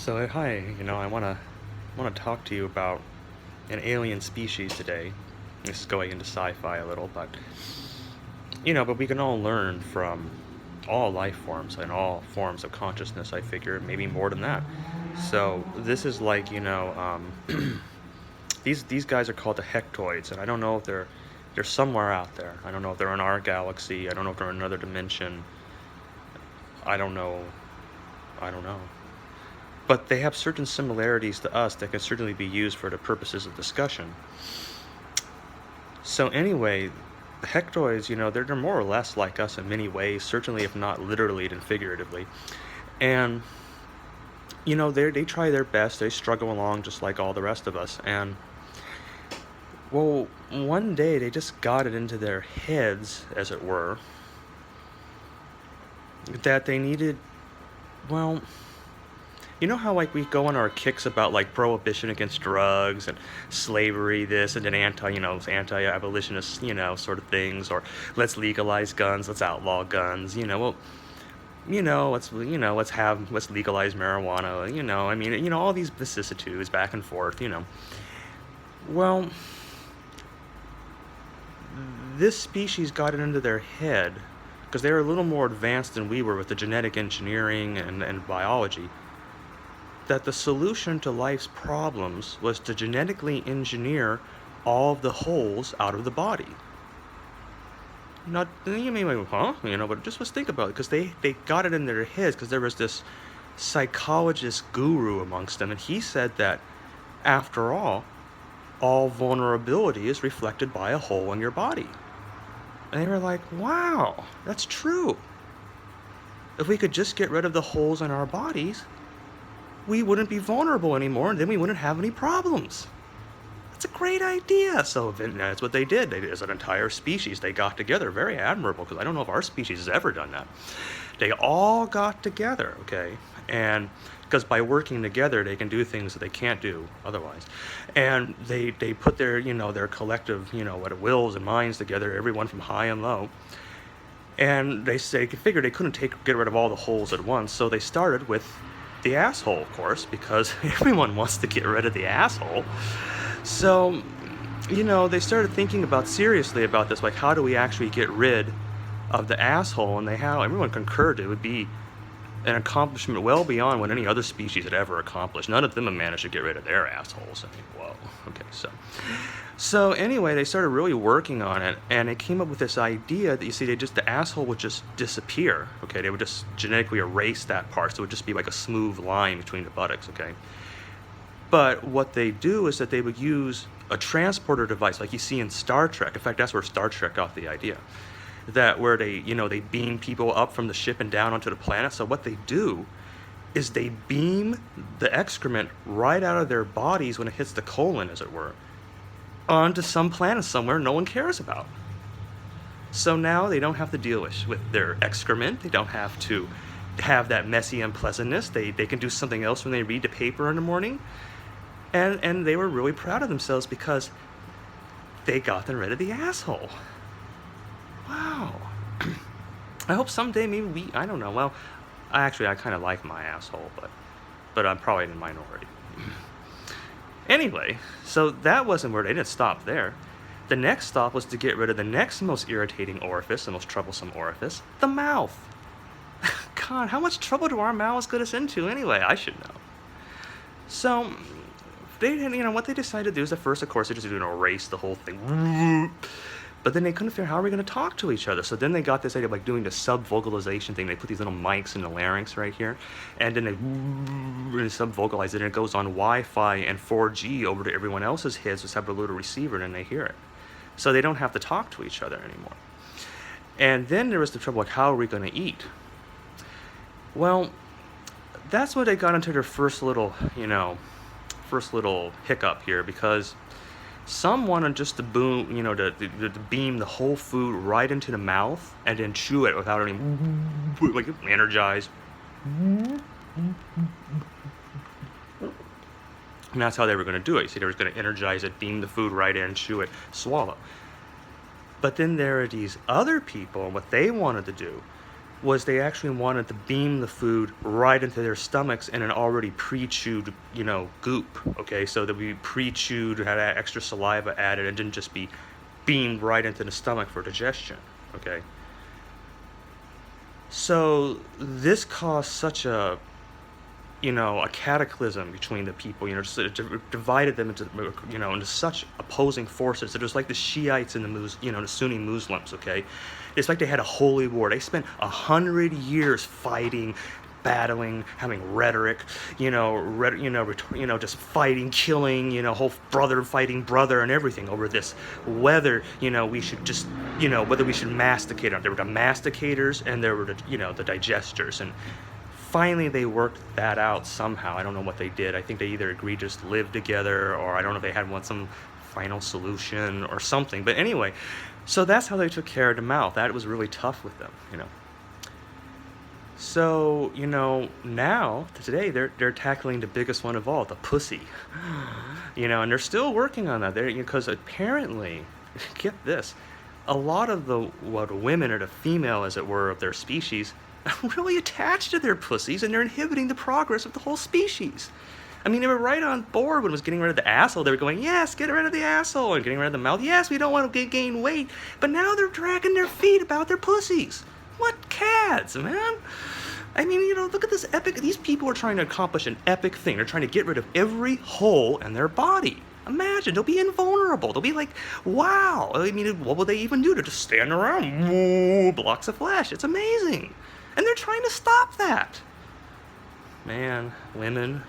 So hi, I wanna talk to you about an alien species today. This is going into sci-fi a little, but we can all learn from all life forms and all forms of consciousness, I figure, maybe more than that. So this is like, these guys are called the Hectoids, and I don't know if they're somewhere out there. I don't know if they're in our galaxy. I don't know if they're in another dimension. I don't know. I don't know. But they have certain similarities to us that can certainly be used for the purposes of discussion. So anyway, the Hectoids, they're more or less like us in many ways, certainly if not literally and figuratively. And, they try their best, they struggle along just like all the rest of us. And, well, one day they just got it into their heads, as it were, that they needed, well, you know how like we go on our kicks about like prohibition against drugs and slavery, this and then anti-abolitionist, sort of things, or let's legalize guns, let's outlaw guns, well, let's legalize marijuana, all these vicissitudes back and forth, Well, this species got it into their head because they were a little more advanced than we were with the genetic engineering and biology, that the solution to life's problems was to genetically engineer all of the holes out of the body. Not, you may be like, huh? But just let's think about it, because they got it in their heads, because there was this psychologist guru amongst them, and he said that, after all vulnerability is reflected by a hole in your body. And they were like, wow, that's true. If we could just get rid of the holes in our bodies, we wouldn't be vulnerable anymore, and then we wouldn't have any problems. That's a great idea. So that's what they did. As an entire species, they got together. Very admirable, because I don't know if our species has ever done that. They all got together, okay? And because by working together, they can do things that they can't do otherwise. And they put their, their collective, wills and minds together, everyone from high and low. And they figured they couldn't get rid of all the holes at once, so they started with the asshole, of course, because everyone wants to get rid of the asshole. So, they started thinking seriously about this, like, how do we actually get rid of the asshole? And everyone concurred it would be an accomplishment well beyond what any other species had ever accomplished. None of them have managed to get rid of their assholes. I mean, whoa. Okay, so anyway, they started really working on it, and they came up with this idea that, the asshole would just disappear, okay? They would just genetically erase that part, so it would just be like a smooth line between the buttocks, okay? But what they do is that they would use a transporter device like you see in Star Trek. In fact, that's where Star Trek got the idea. That where they beam people up from the ship and down onto the planet. So what they do is they beam the excrement right out of their bodies when it hits the colon, as it were, onto some planet somewhere no one cares about. So now they don't have to deal with their excrement. They don't have to have that messy unpleasantness. They can do something else when they read the paper in the morning. And they were really proud of themselves because they got rid of the asshole. Wow. I hope someday maybe I don't know. Well, I kind of like my asshole, but I'm probably in the minority. Anyway, so that wasn't where they didn't stop there. The next stop was to get rid of the next most irritating orifice, the most troublesome orifice, the mouth. God, how much trouble do our mouths get us into anyway? I should know. So, what they decided to do is at first, of course, they just erase the whole thing. But then they couldn't figure out how are we going to talk to each other. So then they got this idea of like doing the sub-vocalization thing. They put these little mics in the larynx right here. And then they sub-vocalize it. And it goes on Wi-Fi and 4G over to everyone else's heads. Just have a little receiver and then they hear it. So they don't have to talk to each other anymore. And then there was the trouble, like, how are we going to eat? Well, that's where they got into their first little hiccup here, because some wanted just to to beam the whole food right into the mouth and then chew it without any, like, energize. And that's how they were going to do it. They were going to energize it, beam the food right in, chew it, swallow. But then there are these other people, and what they wanted to do was they actually wanted to beam the food right into their stomachs in an already pre-chewed, goop, okay? So that we pre-chewed, had extra saliva added, and didn't just be beamed right into the stomach for digestion, okay? So this caused such a cataclysm between the people, just it divided them into such opposing forces. It was like the Shiites and the Sunni Muslims, okay? It's like they had a holy war. They spent 100 years fighting, battling, having rhetoric, just fighting, killing, whole brother fighting brother and everything over this, whether, we should just, whether we should masticate. There were the masticators and there were the digesters. And finally they worked that out somehow. I don't know what they did. I think they either agreed to just live together, or I don't know if they had some final solution or something. But anyway, so that's how they took care of the mouth. That was really tough with them. So, now, today, they're tackling the biggest one of all, the pussy. And they're still working on that. Because apparently, get this, a lot of the women, or the female, as it were, of their species, are really attached to their pussies, and they're inhibiting the progress of the whole species. I mean, they were right on board when it was getting rid of the asshole. They were going, yes, get rid of the asshole, and getting rid of the mouth. Yes, we don't want to gain weight. But now they're dragging their feet about their pussies. What cads, man? I mean, look at this epic. These people are trying to accomplish an epic thing. They're trying to get rid of every hole in their body. Imagine, they'll be invulnerable. They'll be like, wow. I mean, what will they even do? To just stand around, woo, blocks of flesh. It's amazing. And they're trying to stop that. Man, women,